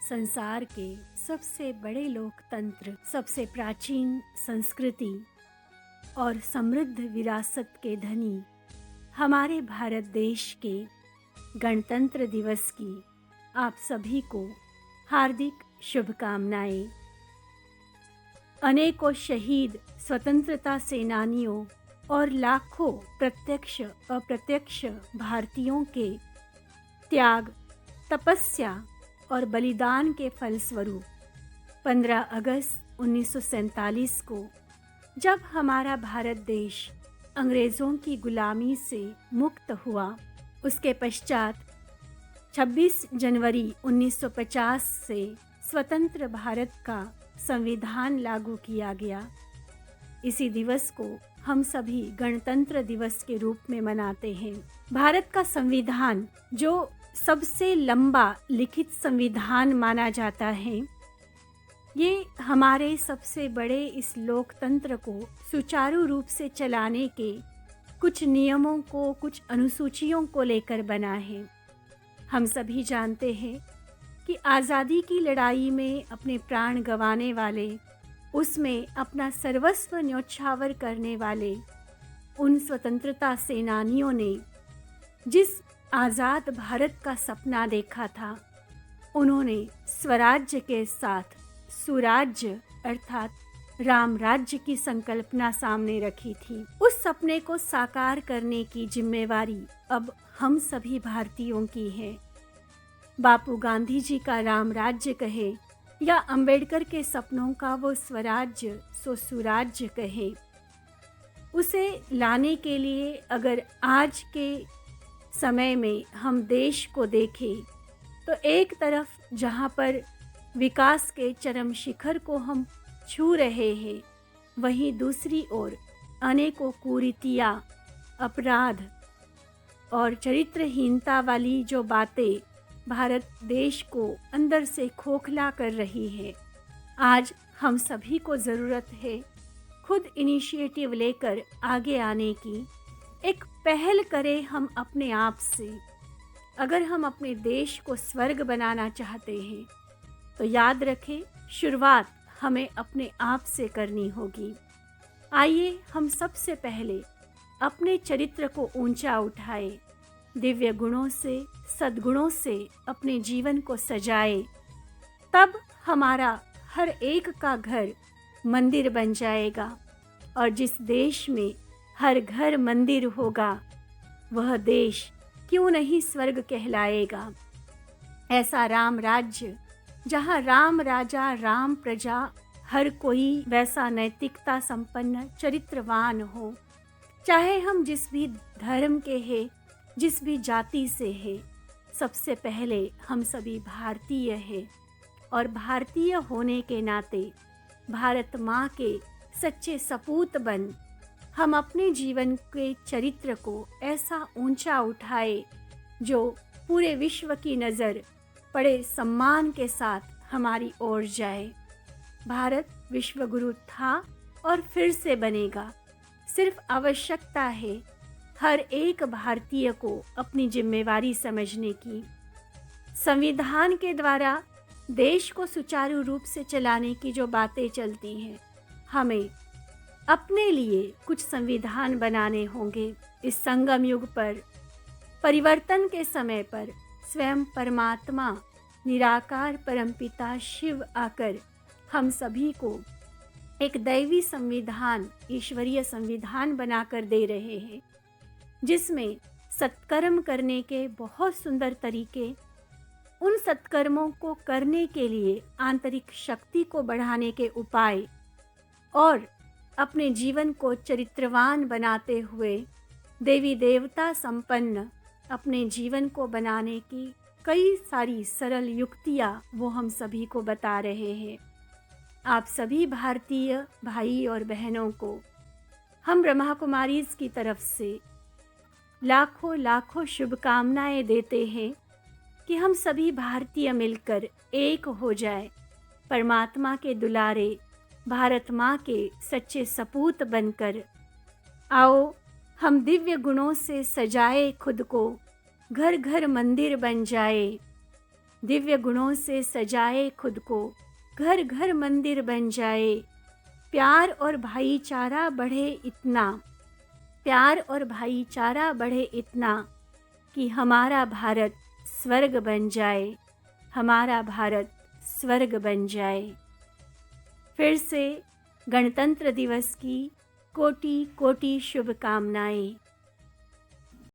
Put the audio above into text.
संसार के सबसे बड़े लोकतंत्र, सबसे प्राचीन संस्कृति और समृद्ध विरासत के धनी हमारे भारत देश के गणतंत्र दिवस की आप सभी को हार्दिक शुभकामनाएं। अनेकों शहीद स्वतंत्रता सेनानियों और लाखों प्रत्यक्ष अप्रत्यक्ष भारतीयों के त्याग, तपस्या और बलिदान के फलस्वरूप 15 अगस्त 1947 को जब हमारा भारत देश अंग्रेज़ों की गुलामी से मुक्त हुआ, उसके पश्चात 26 जनवरी 1950 से स्वतंत्र भारत का संविधान लागू किया गया। इसी दिवस को हम सभी गणतंत्र दिवस के रूप में मनाते हैं। भारत का संविधान, जो सबसे लंबा लिखित संविधान माना जाता है, ये हमारे सबसे बड़े इस लोकतंत्र को सुचारू रूप से चलाने के कुछ नियमों को, कुछ अनुसूचियों को लेकर बना है। हम सभी जानते हैं कि आज़ादी की लड़ाई में अपने प्राण गंवाने वाले, उसमें अपना सर्वस्व न्योछावर करने वाले उन स्वतंत्रता सेनानियों ने जिस आज़ाद भारत का सपना देखा था, उन्होंने स्वराज्य के साथ सुराज्य अर्थात राम राज्य की संकल्पना सामने रखी थी। उस सपने को साकार करने की जिम्मेवारी अब हम सभी भारतीयों की है। बापू गांधी जी का राम राज्य कहे या अंबेडकर के सपनों का वो स्वराज्य सो सुराज्य कहे, उसे लाने के लिए अगर आज के समय में हम देश को देखें तो एक तरफ जहाँ पर विकास के चरम शिखर को हम छू रहे हैं, वहीं दूसरी ओर अनेकों कुरीतियाँ, अपराध और चरित्रहीनता वाली जो बातें भारत देश को अंदर से खोखला कर रही है। आज हम सभी को ज़रूरत है खुद इनिशिएटिव लेकर आगे आने की। एक पहल करें हम अपने आप से। अगर हम अपने देश को स्वर्ग बनाना चाहते हैं तो याद रखें, शुरुआत हमें अपने आप से करनी होगी। आइए हम सबसे पहले अपने चरित्र को ऊंचा उठाएं, दिव्य गुणों से, सद्गुणों से अपने जीवन को सजाएं। तब हमारा हर एक का घर मंदिर बन जाएगा, और जिस देश में हर घर मंदिर होगा, वह देश क्यों नहीं स्वर्ग कहलाएगा। ऐसा राम राज्य जहाँ राम राजा, राम प्रजा, हर कोई वैसा नैतिकता संपन्न चरित्रवान हो। चाहे हम जिस भी धर्म के हैं, जिस भी जाति से है, सबसे पहले हम सभी भारतीय हैं, और भारतीय होने के नाते भारत माँ के सच्चे सपूत बन हम अपने जीवन के चरित्र को ऐसा ऊंचा उठाए जो पूरे विश्व की नज़र बड़े सम्मान के साथ हमारी ओर जाए। भारत विश्वगुरु था और फिर से बनेगा। सिर्फ आवश्यकता है हर एक भारतीय को अपनी जिम्मेवारी समझने की। संविधान के द्वारा देश को सुचारू रूप से चलाने की जो बातें चलती हैं, हमें अपने लिए कुछ संविधान बनाने होंगे। इस संगम युग पर, परिवर्तन के समय पर स्वयं परमात्मा निराकार परमपिता शिव आकर हम सभी को एक दैवी संविधान, ईश्वरीय संविधान बनाकर दे रहे हैं, जिसमें सत्कर्म करने के बहुत सुंदर तरीके, उन सत्कर्मों को करने के लिए आंतरिक शक्ति को बढ़ाने के उपाय और अपने जीवन को चरित्रवान बनाते हुए देवी देवता संपन्न अपने जीवन को बनाने की कई सारी सरल युक्तियाँ वो हम सभी को बता रहे हैं। आप सभी भारतीय भाई और बहनों को हम ब्रह्मा कुमारीज़ की तरफ से लाखों लाखों शुभकामनाएं देते हैं कि हम सभी भारतीय मिलकर एक हो जाए, परमात्मा के दुलारे भारत माँ के सच्चे सपूत बनकर। आओ हम दिव्य गुणों से सजाए खुद को, घर घर मंदिर बन जाए। दिव्य गुणों से सजाए खुद को, घर घर मंदिर बन जाए। प्यार और भाईचारा बढ़े इतना, प्यार और भाईचारा बढ़े इतना कि हमारा भारत स्वर्ग बन जाए, हमारा भारत स्वर्ग बन जाए। फिर से गणतंत्र दिवस की कोटि कोटि शुभकामनाएं।